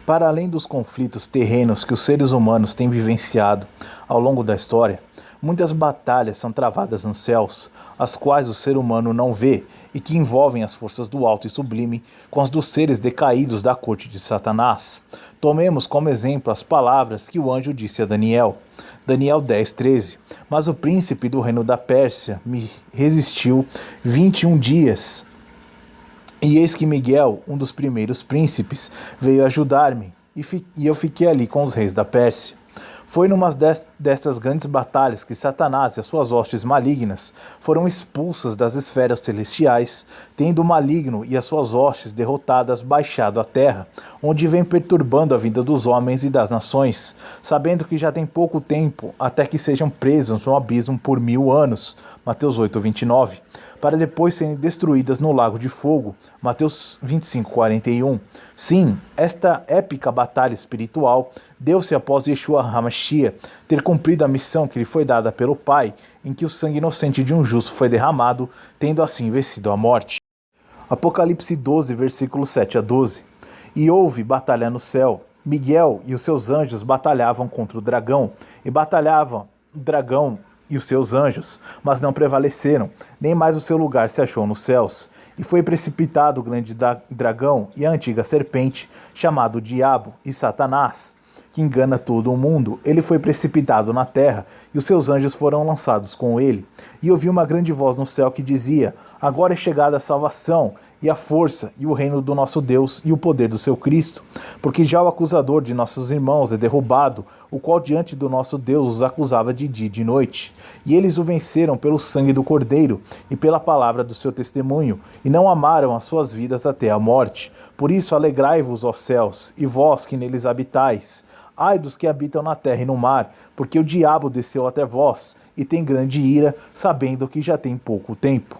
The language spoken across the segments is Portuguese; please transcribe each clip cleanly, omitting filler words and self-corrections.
Para além dos conflitos terrenos que os seres humanos têm vivenciado ao longo da história, muitas batalhas são travadas nos céus, as quais o ser humano não vê e que envolvem as forças do alto e sublime com as dos seres decaídos da corte de Satanás. Tomemos como exemplo as palavras que o anjo disse a Daniel. Daniel 10:13. Mas o príncipe do reino da Pérsia me resistiu 21 dias. E eis que Miguel, um dos primeiros príncipes, veio ajudar-me, e eu fiquei ali com os reis da Pérsia. Foi numa dessas grandes batalhas que Satanás e as suas hostes malignas foram expulsas das esferas celestiais, tendo o maligno e as suas hostes derrotadas baixado à terra, onde vem perturbando a vida dos homens e das nações, sabendo que já tem pouco tempo até que sejam presos no abismo por 1000 anos, Mateus 8:29, para depois serem destruídas no lago de fogo, Mateus 25:41. Sim, esta épica batalha espiritual deu-se após Yeshua HaMashiach ter cumprido a missão que lhe foi dada pelo Pai, em que o sangue inocente de um justo foi derramado, tendo assim vencido a morte. Apocalipse 12, versículos 7 a 12. E houve batalha no céu. Miguel e os seus anjos batalhavam contra o dragão, e batalhavam o dragão e os seus anjos, mas não prevaleceram, nem mais o seu lugar se achou nos céus. E foi precipitado o grande dragão e a antiga serpente, chamado Diabo e Satanás, que engana todo o mundo. Ele foi precipitado na terra, e os seus anjos foram lançados com ele. E ouvi uma grande voz no céu que dizia: agora é chegada a salvação, e a força, e o reino do nosso Deus, e o poder do seu Cristo. Porque já o acusador de nossos irmãos é derrubado, o qual diante do nosso Deus os acusava de dia e de noite. E eles o venceram pelo sangue do Cordeiro, e pela palavra do seu testemunho, e não amaram as suas vidas até a morte. Por isso alegrai-vos, ó céus, e vós que neles habitais. Ai dos que habitam na terra e no mar, porque o diabo desceu até vós, e tem grande ira, sabendo que já tem pouco tempo.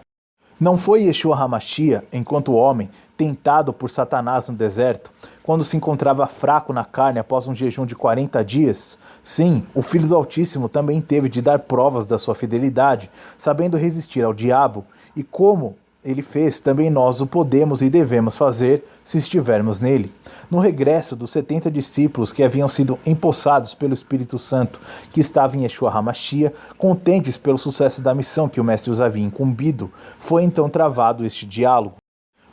Não foi Yeshua HaMashiach, enquanto homem, tentado por Satanás no deserto, quando se encontrava fraco na carne após um jejum de 40 dias? Sim, o Filho do Altíssimo também teve de dar provas da sua fidelidade, sabendo resistir ao diabo, e como ele fez, também nós o podemos e devemos fazer se estivermos nele. No regresso dos 70 discípulos que haviam sido empossados pelo Espírito Santo, que estava em Yeshua HaMashiach, contentes pelo sucesso da missão que o Mestre os havia incumbido, foi então travado este diálogo.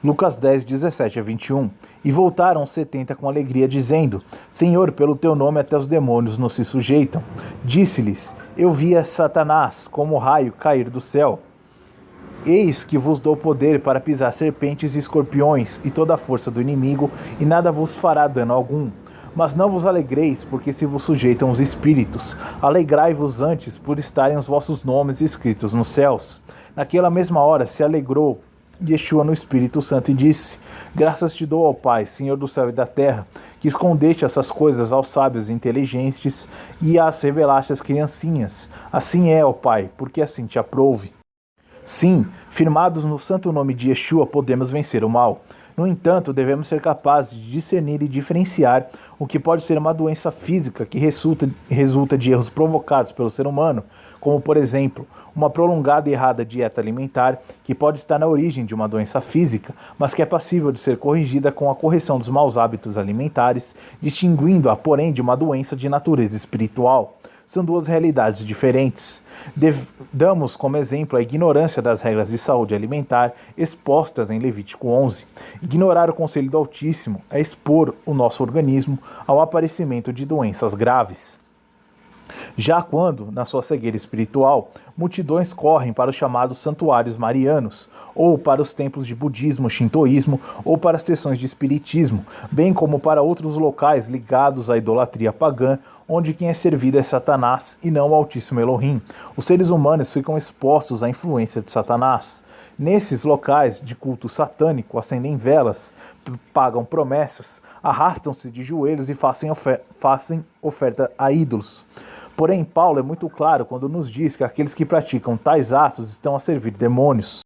Lucas 10, 17 a 21. E voltaram os 70 com alegria, dizendo: Senhor, pelo teu nome até os demônios nos se sujeitam. Disse-lhes: Eu via Satanás como raio cair do céu. Eis que vos dou poder para pisar serpentes e escorpiões e toda a força do inimigo, e nada vos fará dano algum. Mas não vos alegreis, porque se vos sujeitam os espíritos. Alegrai-vos antes por estarem os vossos nomes escritos nos céus. Naquela mesma hora se alegrou Yeshua no Espírito Santo e disse: Graças te dou, ó Pai, Senhor do céu e da terra, que escondeste essas coisas aos sábios e inteligentes e as revelaste às criancinhas. Assim é, ó Pai, porque assim te aprouve. Sim, firmados no santo nome de Yeshua, podemos vencer o mal. No entanto, devemos ser capazes de discernir e diferenciar o que pode ser uma doença física que resulta de erros provocados pelo ser humano, como, por exemplo, uma prolongada e errada dieta alimentar, que pode estar na origem de uma doença física, mas que é passível de ser corrigida com a correção dos maus hábitos alimentares, distinguindo-a, porém, de uma doença de natureza espiritual. São duas realidades diferentes. Damos como exemplo a ignorância das regras de saúde alimentar expostas em Levítico 11. Ignorar o conselho do Altíssimo é expor o nosso organismo ao aparecimento de doenças graves. Já quando, na sua cegueira espiritual, multidões correm para os chamados santuários marianos, ou para os templos de budismo, shintoísmo, ou para as sessões de espiritismo, bem como para outros locais ligados à idolatria pagã, onde quem é servido é Satanás e não o Altíssimo Elohim. Os seres humanos ficam expostos à influência de Satanás. Nesses locais de culto satânico, acendem velas, pagam promessas, arrastam-se de joelhos e fazem oferta a ídolos. Porém, Paulo é muito claro quando nos diz que aqueles que praticam tais atos estão a servir demônios.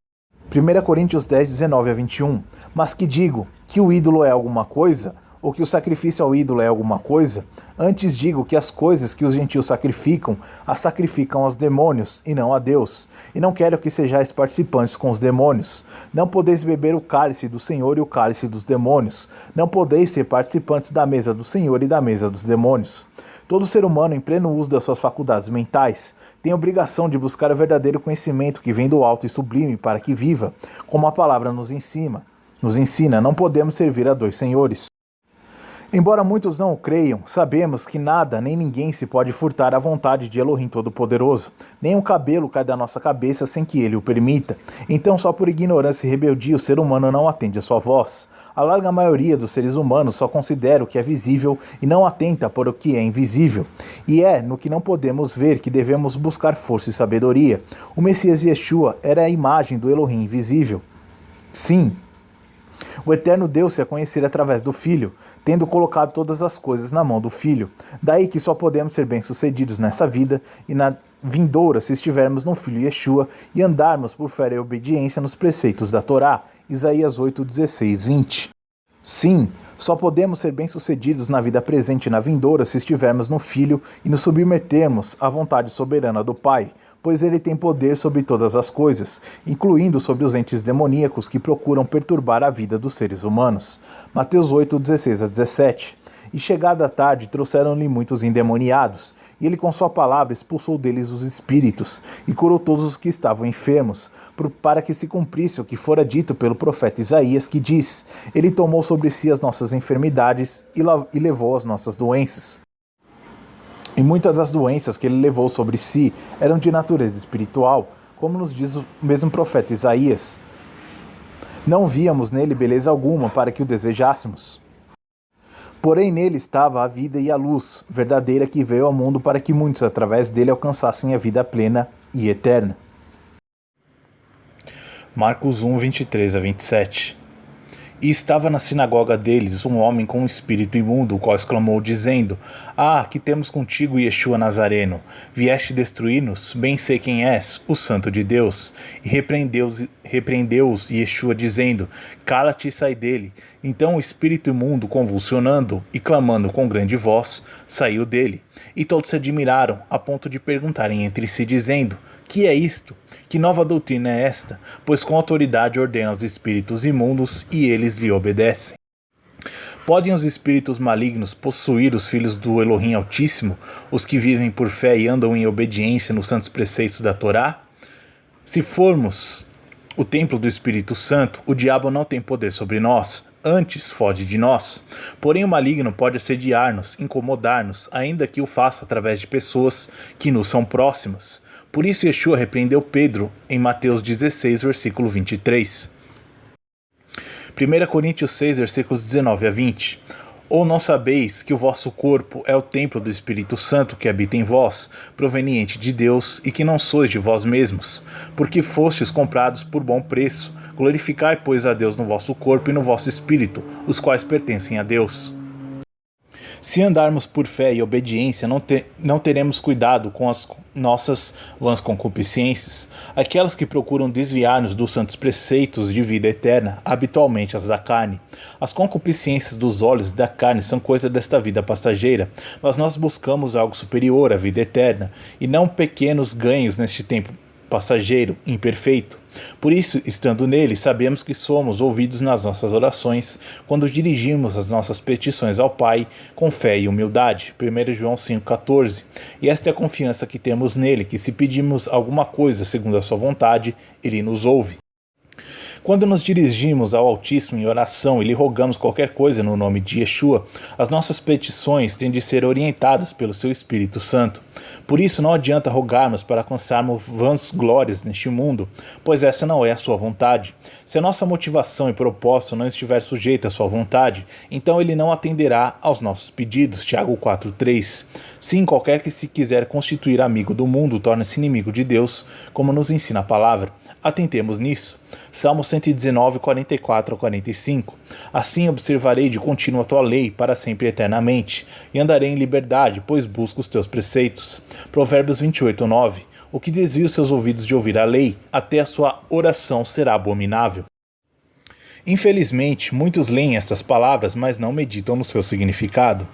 1 Coríntios 10, 19 a 21. Mas que digo, que o ídolo é alguma coisa? ou que o sacrifício ao ídolo é alguma coisa? Antes digo que as coisas que os gentios sacrificam, as sacrificam aos demônios, e não a Deus. E não quero que sejais participantes com os demônios. Não podeis beber o cálice do Senhor e o cálice dos demônios. Não podeis ser participantes da mesa do Senhor e da mesa dos demônios. Todo ser humano, em pleno uso das suas faculdades mentais, tem obrigação de buscar o verdadeiro conhecimento que vem do alto e sublime para que viva, como a palavra nos ensina. Não podemos servir a dois senhores. Embora muitos não o creiam, sabemos que nada nem ninguém se pode furtar à vontade de Elohim Todo-Poderoso. Nem um cabelo cai da nossa cabeça sem que ele o permita. Então, só por ignorância e rebeldia, o ser humano não atende a sua voz. A larga maioria dos seres humanos só considera o que é visível e não atenta por o que é invisível. E é no que não podemos ver que devemos buscar força e sabedoria. O Messias Yeshua era a imagem do Elohim invisível. Sim, o Eterno deu-se a conhecer através do Filho, tendo colocado todas as coisas na mão do Filho. Daí que só podemos ser bem-sucedidos nessa vida e na vindoura se estivermos no Filho Yeshua e andarmos por fé e obediência nos preceitos da Torá. Isaías 8, 16, 20. Sim, só podemos ser bem-sucedidos na vida presente e na vindoura se estivermos no Filho e nos submetermos à vontade soberana do Pai, pois ele tem poder sobre todas as coisas, incluindo sobre os entes demoníacos que procuram perturbar a vida dos seres humanos. Mateus 8, 16 a 17. E chegada a tarde, trouxeram-lhe muitos endemoniados, e ele com sua palavra expulsou deles os espíritos, e curou todos os que estavam enfermos, para que se cumprisse o que fora dito pelo profeta Isaías, que diz: Ele tomou sobre si as nossas enfermidades e levou as nossas doenças. E muitas das doenças que ele levou sobre si eram de natureza espiritual, como nos diz o mesmo profeta Isaías. Não víamos nele beleza alguma para que o desejássemos. Porém nele estava a vida e a luz, verdadeira que veio ao mundo para que muitos através dele alcançassem a vida plena e eterna. Marcos 1, 23 a 27. E estava na sinagoga deles um homem com um espírito imundo, o qual exclamou, dizendo: Ah, que temos contigo, Yeshua Nazareno? Vieste destruir-nos? Bem sei quem és, o Santo de Deus. E repreendeu-os Yeshua, dizendo: Cala-te e sai dele. Então o espírito imundo, convulsionando e clamando com grande voz, saiu dele. E todos se admiraram, a ponto de perguntarem entre si, dizendo: Que é isto? Que nova doutrina é esta? Pois com autoridade ordena aos espíritos imundos e eles lhe obedecem. Podem os espíritos malignos possuir os filhos do Elohim Altíssimo, os que vivem por fé e andam em obediência nos santos preceitos da Torá? Se formos o templo do Espírito Santo, o diabo não tem poder sobre nós, antes foge de nós. Porém o maligno pode assediar-nos, incomodar-nos, ainda que o faça através de pessoas que nos são próximas. Por isso Yeshua repreendeu Pedro em Mateus 16, versículo 23. 1 Coríntios 6, versículos 19 a 20. Ou não sabeis que o vosso corpo é o templo do Espírito Santo que habita em vós, proveniente de Deus, e que não sois de vós mesmos, porque fostes comprados por bom preço. Glorificai, pois, a Deus no vosso corpo e no vosso espírito, os quais pertencem a Deus. Se andarmos por fé e obediência, não teremos cuidado com as nossas vãs concupiscências, aquelas que procuram desviar-nos dos santos preceitos de vida eterna, habitualmente as da carne. As concupiscências dos olhos e da carne são coisa desta vida passageira, mas nós buscamos algo superior à vida eterna, e não pequenos ganhos neste tempo passageiro, imperfeito. Por isso, estando nele, sabemos que somos ouvidos nas nossas orações, quando dirigimos as nossas petições ao Pai com fé e humildade. 1 João 5,14. E esta é a confiança que temos nele, que se pedimos alguma coisa segundo a sua vontade, ele nos ouve. Quando nos dirigimos ao Altíssimo em oração e lhe rogamos qualquer coisa no nome de Yeshua, as nossas petições têm de ser orientadas pelo seu Espírito Santo. Por isso não adianta rogarmos para alcançarmos vãs glórias neste mundo, pois essa não é a sua vontade. Se a nossa motivação e propósito não estiver sujeita à sua vontade, então ele não atenderá aos nossos pedidos. Tiago 4,3. Sim, qualquer que se quiser constituir amigo do mundo torna-se inimigo de Deus, como nos ensina a palavra. Atentemos nisso. Salmo 119, 44 a 45. Assim observarei de contínuo a tua lei para sempre e eternamente, e andarei em liberdade, pois busco os teus preceitos. Provérbios 28, 9. O que desvia os seus ouvidos de ouvir a lei, até a sua oração será abominável. Infelizmente, muitos leem essas palavras, mas não meditam no seu significado.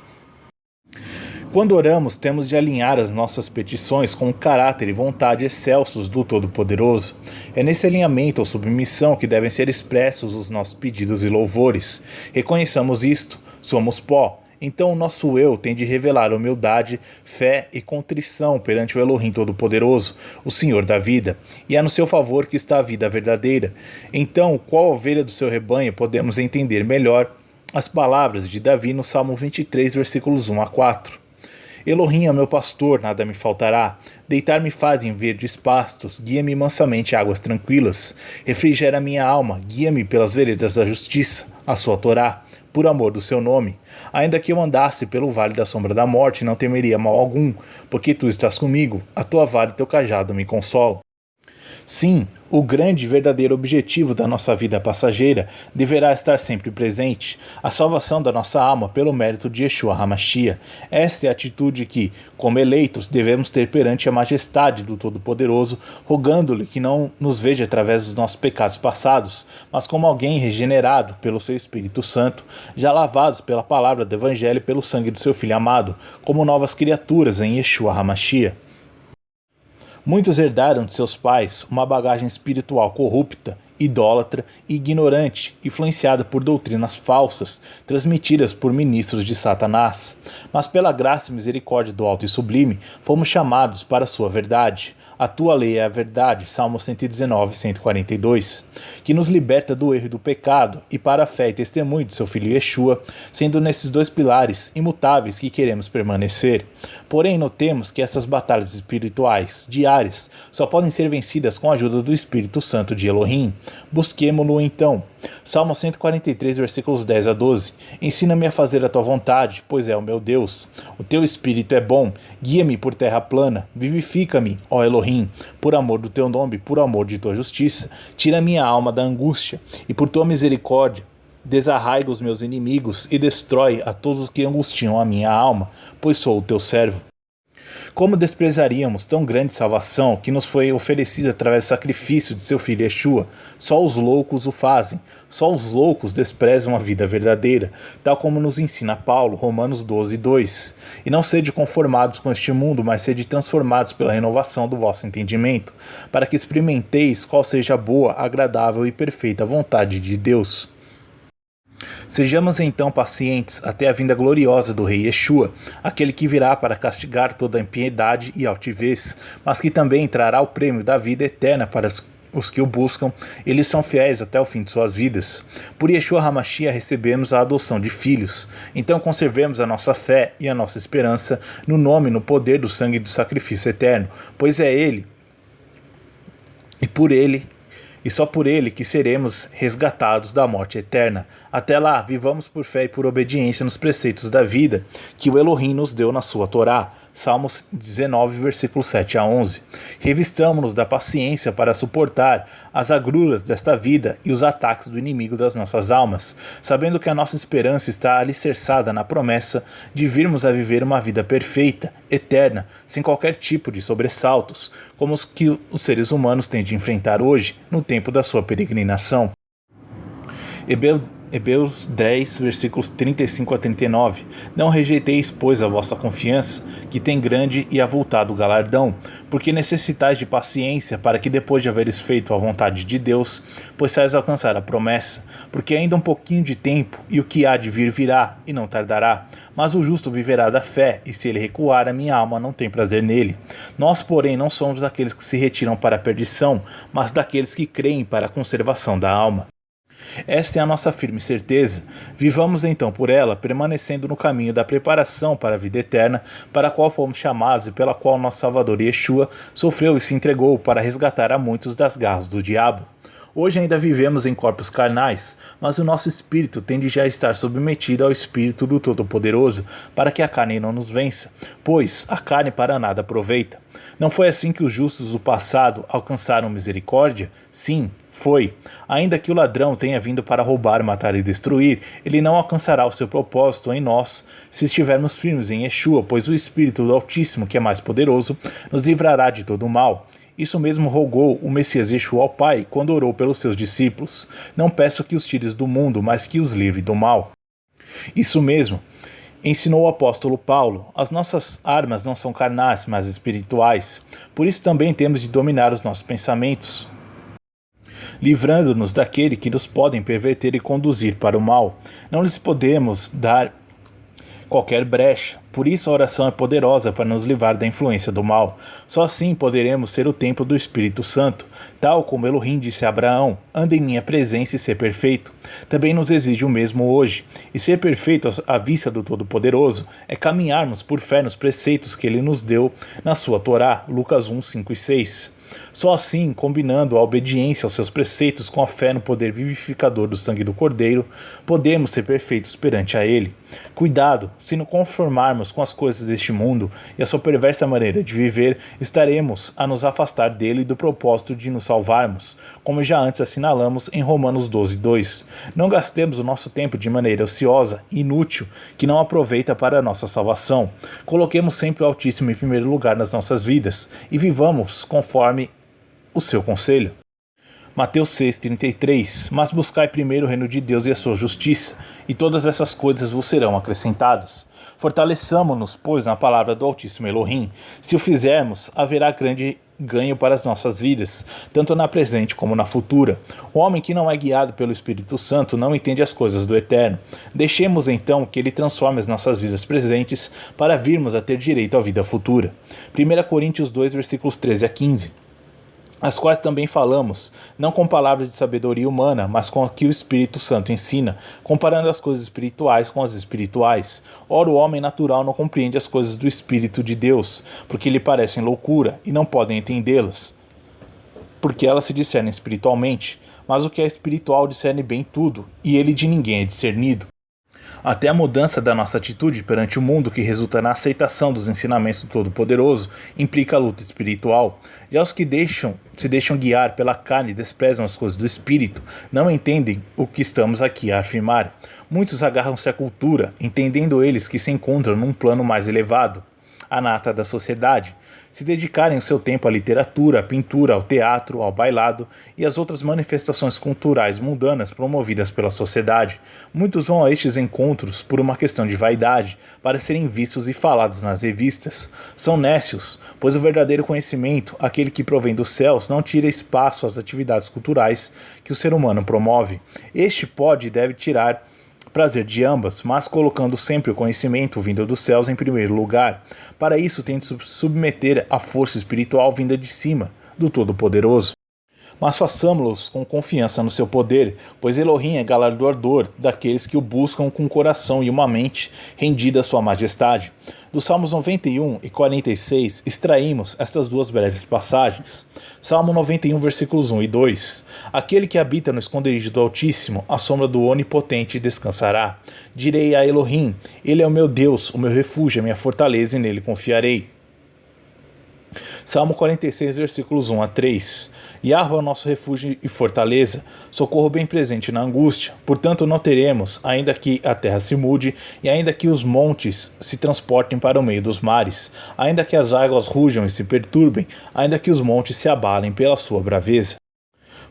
Quando oramos, temos de alinhar as nossas petições com o caráter e vontade excelsos do Todo-Poderoso. É nesse alinhamento ou submissão que devem ser expressos os nossos pedidos e louvores. Reconheçamos isto, somos pó. Então o nosso eu tem de revelar humildade, fé e contrição perante o Elohim Todo-Poderoso, o Senhor da vida, e é no seu favor que está a vida verdadeira. Então, qual ovelha do seu rebanho podemos entender melhor as palavras de Davi no Salmo 23, versículos 1 a 4. Elohim é meu pastor, nada me faltará. Deitar-me faz em verdes pastos, guia-me mansamente a águas tranquilas. Refrigera minha alma, guia-me pelas veredas da justiça, a sua Torá, por amor do seu nome. Ainda que eu andasse pelo vale da sombra da morte, não temeria mal algum, porque tu estás comigo, a tua vara e teu cajado me consolam. Sim, o grande e verdadeiro objetivo da nossa vida passageira deverá estar sempre presente, a salvação da nossa alma pelo mérito de Yeshua HaMashiach. Esta é a atitude que, como eleitos, devemos ter perante a majestade do Todo-Poderoso, rogando-lhe que não nos veja através dos nossos pecados passados, mas como alguém regenerado pelo seu Espírito Santo, já lavados pela palavra do Evangelho e pelo sangue do seu Filho amado, como novas criaturas em Yeshua HaMashiach. Muitos herdaram de seus pais uma bagagem espiritual corrupta, idólatra e ignorante, influenciada por doutrinas falsas, transmitidas por ministros de Satanás. Mas pela graça e misericórdia do Alto e Sublime, fomos chamados para a sua verdade. A tua lei é a verdade, Salmo 119, 142, que nos liberta do erro e do pecado, e para a fé e testemunho de seu Filho Yeshua, sendo nesses dois pilares imutáveis que queremos permanecer. Porém, notemos que essas batalhas espirituais, diárias, só podem ser vencidas com a ajuda do Espírito Santo de Elohim. Busquemo-lo então. Salmo 143, versículos 10 a 12. Ensina-me a fazer a tua vontade, pois é o meu Deus. O teu Espírito é bom, guia-me por terra plana, vivifica-me, ó Elohim, por amor do teu nome, por amor de tua justiça. Tira minha alma da angústia, e por tua misericórdia, desarraiga os meus inimigos e destrói a todos os que angustiam a minha alma, pois sou o teu servo. Como desprezaríamos tão grande salvação que nos foi oferecida através do sacrifício de seu Filho Yeshua? Só os loucos o fazem, só os loucos desprezam a vida verdadeira, tal como nos ensina Paulo, Romanos 12, 2. E não sede conformados com este mundo, mas sede transformados pela renovação do vosso entendimento, para que experimenteis qual seja a boa, agradável e perfeita vontade de Deus. Sejamos então pacientes até a vinda gloriosa do Rei Yeshua, aquele que virá para castigar toda a impiedade e altivez, mas que também trará o prêmio da vida eterna para os que o buscam. Eles são fiéis até o fim de suas vidas. Por Yeshua HaMashiach recebemos a adoção de filhos. Então conservemos a nossa fé e a nossa esperança no nome e no poder do sangue do sacrifício eterno, pois é Ele, e por Ele, e só por ele que seremos resgatados da morte eterna. Até lá, vivamos por fé e por obediência nos preceitos da vida que o Elohim nos deu na sua Torá. Salmos 19, versículos 7 a 11. Revistamo-nos da paciência para suportar as agruras desta vida e os ataques do inimigo das nossas almas, sabendo que a nossa esperança está alicerçada na promessa de virmos a viver uma vida perfeita, eterna, sem qualquer tipo de sobressaltos, como os que os seres humanos têm de enfrentar hoje, no tempo da sua peregrinação. Hebreus 10, versículos 35 a 39. Não rejeiteis, pois, a vossa confiança, que tem grande e avultado galardão, porque necessitais de paciência, para que depois de haveres feito a vontade de Deus, possais alcançar a promessa. Porque ainda um pouquinho de tempo, e o que há de vir virá, e não tardará. Mas o justo viverá da fé, e se ele recuar, a minha alma não tem prazer nele. Nós, porém, não somos daqueles que se retiram para a perdição, mas daqueles que creem para a conservação da alma. Esta é a nossa firme certeza. Vivamos então por ela, permanecendo no caminho da preparação para a vida eterna, para a qual fomos chamados e pela qual nosso Salvador Yeshua sofreu e se entregou para resgatar a muitos das garras do diabo. Hoje ainda vivemos em corpos carnais, mas o nosso espírito tem de já estar submetido ao Espírito do Todo-Poderoso, para que a carne não nos vença, pois a carne para nada aproveita. Não foi assim que os justos do passado alcançaram misericórdia? Sim, foi. Ainda que o ladrão tenha vindo para roubar, matar e destruir, ele não alcançará o seu propósito em nós, se estivermos firmes em Yeshua, pois o Espírito do Altíssimo, que é mais poderoso, nos livrará de todo o mal. Isso mesmo rogou o Messias Yeshua ao Pai quando orou pelos seus discípulos: não peço que os tires do mundo, mas que os livre do mal. Isso mesmo ensinou o apóstolo Paulo: as nossas armas não são carnais, mas espirituais. Por isso também temos de dominar os nossos pensamentos, livrando-nos daquele que nos podem perverter e conduzir para o mal. Não lhes podemos dar qualquer brecha. Por isso a oração é poderosa para nos livrar da influência do mal. Só assim poderemos ser o templo do Espírito Santo, tal como Elohim disse a Abraão: anda em minha presença e ser perfeito. Também nos exige o mesmo hoje. E ser perfeito à vista do Todo-Poderoso é caminharmos por fé nos preceitos que ele nos deu na sua Torá, Lucas 1, 5 e 6. Só assim, combinando a obediência aos seus preceitos com a fé no poder vivificador do sangue do Cordeiro, podemos ser perfeitos perante a Ele. Cuidado, se nos conformarmos com as coisas deste mundo e a sua perversa maneira de viver, estaremos a nos afastar dele e do propósito de nos salvarmos, como já antes assinalamos em Romanos 12, 2. Não gastemos o nosso tempo de maneira ociosa e inútil, que não aproveita para a nossa salvação. Coloquemos sempre o Altíssimo em primeiro lugar nas nossas vidas e vivamos conforme o seu conselho. Mateus 6,33. Mas buscai primeiro o reino de Deus e a sua justiça, e todas essas coisas vos serão acrescentadas. Fortaleçamo-nos, pois, na palavra do Altíssimo Elohim. Se o fizermos, haverá grande ganho para as nossas vidas, tanto na presente como na futura. O homem que não é guiado pelo Espírito Santo não entende as coisas do Eterno. Deixemos então que ele transforme as nossas vidas presentes para virmos a ter direito à vida futura. 1 Coríntios 2, versículos 13 a 15. As quais também falamos, não com palavras de sabedoria humana, mas com o que o Espírito Santo ensina, comparando as coisas espirituais com as espirituais. Ora, o homem natural não compreende as coisas do Espírito de Deus, porque lhe parecem loucura, e não podem entendê-las, porque elas se discernem espiritualmente. Mas o que é espiritual discerne bem tudo, e ele de ninguém é discernido. Até a mudança da nossa atitude perante o mundo, que resulta na aceitação dos ensinamentos do Todo-Poderoso, implica a luta espiritual. E aos que se deixam guiar pela carne e desprezam as coisas do Espírito, não entendem o que estamos aqui a afirmar. Muitos agarram-se à cultura, entendendo eles que se encontram num plano mais elevado, a nata da sociedade, se dedicarem o seu tempo à literatura, à pintura, ao teatro, ao bailado e às outras manifestações culturais mundanas promovidas pela sociedade. Muitos vão a estes encontros por uma questão de vaidade, para serem vistos e falados nas revistas. São nécios, pois o verdadeiro conhecimento, aquele que provém dos céus, não tira espaço às atividades culturais que o ser humano promove. Este pode e deve tirar prazer de ambas, mas colocando sempre o conhecimento vindo dos céus em primeiro lugar. Para isso tem de submeter a força espiritual vinda de cima, do Todo-Poderoso. Mas façamo-los com confiança no seu poder, pois Elohim é galardoador daqueles que o buscam com coração e uma mente rendida à sua majestade. Dos Salmos 91 e 46, extraímos estas duas breves passagens. Salmo 91, versículos 1 e 2. Aquele que habita no esconderijo do Altíssimo, à sombra do Onipotente descansará. Direi a Elohim: ele é o meu Deus, o meu refúgio, a minha fortaleza, e nele confiarei. Salmo 46, versículos 1 a 3. Yahveh é o nosso refúgio e fortaleza, socorro bem presente na angústia. Portanto não teremos, ainda que a terra se mude, e ainda que os montes se transportem para o meio dos mares, ainda que as águas rujam e se perturbem, ainda que os montes se abalem pela sua braveza.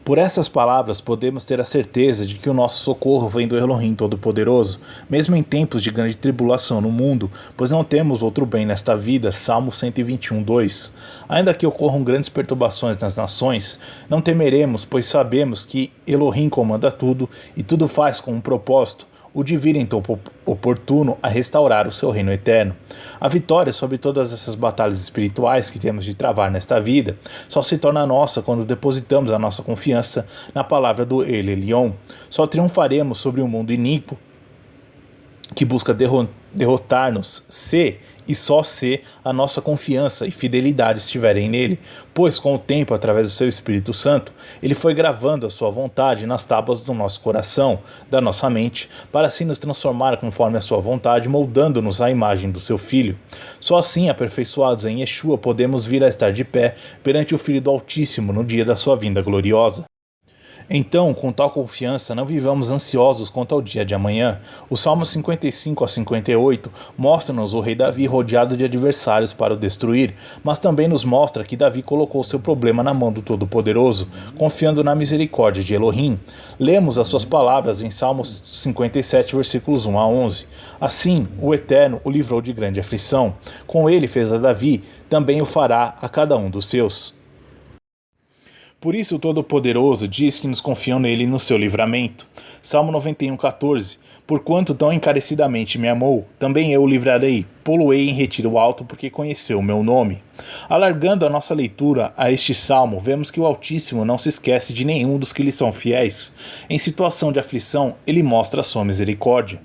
Por essas palavras podemos ter a certeza de que o nosso socorro vem do Elohim Todo-Poderoso, mesmo em tempos de grande tribulação no mundo, pois não temos outro bem nesta vida. Salmo 121, 2. Ainda que ocorram grandes perturbações nas nações, não temeremos, pois sabemos que Elohim comanda tudo e tudo faz com um propósito, o de vir em tempo oportuno a restaurar o seu reino eterno. A vitória sobre todas essas batalhas espirituais que temos de travar nesta vida só se torna nossa quando depositamos a nossa confiança na palavra do El Elyon. Só triunfaremos sobre o mundo iníquo que busca derrotar-nos se e só se a nossa confiança e fidelidade estiverem nele, pois com o tempo, através do seu Espírito Santo, ele foi gravando a sua vontade nas tábuas do nosso coração, da nossa mente, para assim nos transformar conforme a sua vontade, moldando-nos à imagem do seu Filho. Só assim, aperfeiçoados em Yeshua, podemos vir a estar de pé perante o Filho do Altíssimo no dia da sua vinda gloriosa. Então, com tal confiança, não vivamos ansiosos quanto ao dia de amanhã. O Salmo 55 a 58 mostra-nos o rei Davi rodeado de adversários para o destruir, mas também nos mostra que Davi colocou seu problema na mão do Todo-Poderoso, confiando na misericórdia de Elohim. Lemos as suas palavras em Salmos 57, versículos 1 a 11. Assim, o Eterno o livrou de grande aflição. Com ele fez a Davi, também o fará a cada um dos seus. Por isso o Todo-Poderoso diz que nos confiam nele e no seu livramento. Salmo 91:14. Porquanto tão encarecidamente me amou, também eu o livrarei, pô-lo-ei em retiro alto, porque conheceu o meu nome. Alargando a nossa leitura a este salmo, vemos que o Altíssimo não se esquece de nenhum dos que lhe são fiéis. Em situação de aflição, ele mostra a sua misericórdia.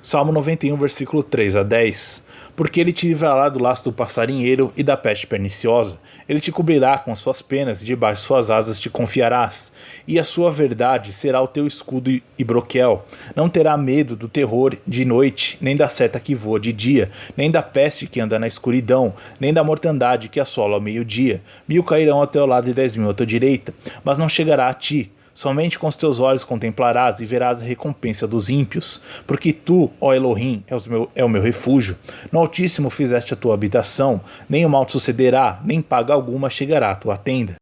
Salmo 91, versículo 3 a 10. Porque ele te livrará do laço do passarinheiro e da peste perniciosa. Ele te cobrirá com as suas penas e debaixo de suas asas te confiarás. E a sua verdade será o teu escudo e broquel. Não terá medo do terror de noite, nem da seta que voa de dia, nem da peste que anda na escuridão, nem da mortandade que assola ao meio-dia. 1000 cairão ao teu lado e 10.000 à tua direita, mas não chegará a ti. Somente com os teus olhos contemplarás e verás a recompensa dos ímpios, porque tu, ó Elohim, é o meu refúgio. No Altíssimo fizeste a tua habitação, nem o mal te sucederá, nem paga alguma chegará à tua tenda.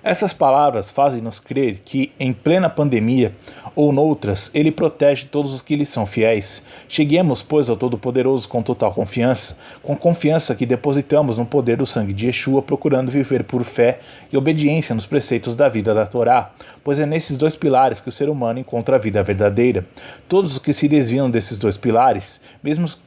Essas palavras fazem-nos crer que, em plena pandemia ou noutras, ele protege todos os que lhe são fiéis. Cheguemos, pois, ao Todo-Poderoso com total confiança, com confiança que depositamos no poder do sangue de Yeshua, procurando viver por fé e obediência nos preceitos da vida da Torá, pois é nesses dois pilares que o ser humano encontra a vida verdadeira. Todos os que se desviam desses dois pilares,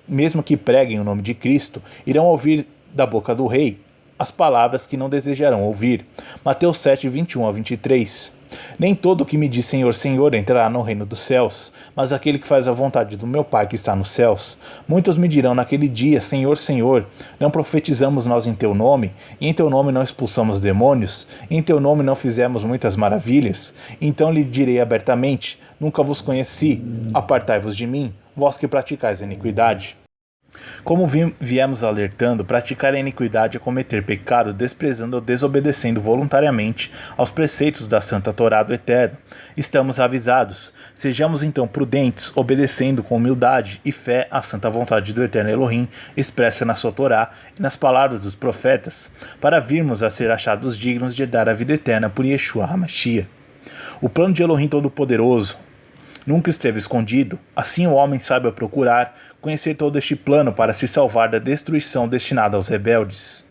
mesmo que preguem o nome de Cristo, irão ouvir da boca do Rei as palavras que não desejarão ouvir. Mateus 7, 21 a 23. Nem todo o que me diz Senhor, Senhor entrará no reino dos céus, mas aquele que faz a vontade do meu Pai que está nos céus. Muitos me dirão naquele dia, Senhor, Senhor, não profetizamos nós em teu nome, e em teu nome não expulsamos demônios, e em teu nome não fizemos muitas maravilhas? Então lhe direi abertamente, nunca vos conheci, apartai-vos de mim, vós que praticais a iniquidade. Como viemos alertando, praticar a iniquidade é cometer pecado, desprezando ou desobedecendo voluntariamente aos preceitos da Santa Torá do Eterno. Estamos avisados. Sejamos então prudentes, obedecendo com humildade e fé à santa vontade do Eterno Elohim, expressa na sua Torá e nas palavras dos profetas, para virmos a ser achados dignos de dar a vida eterna por Yeshua HaMashiach. O plano de Elohim Todo-Poderoso nunca esteve escondido, assim o homem saiba procurar conhecer todo este plano para se salvar da destruição destinada aos rebeldes.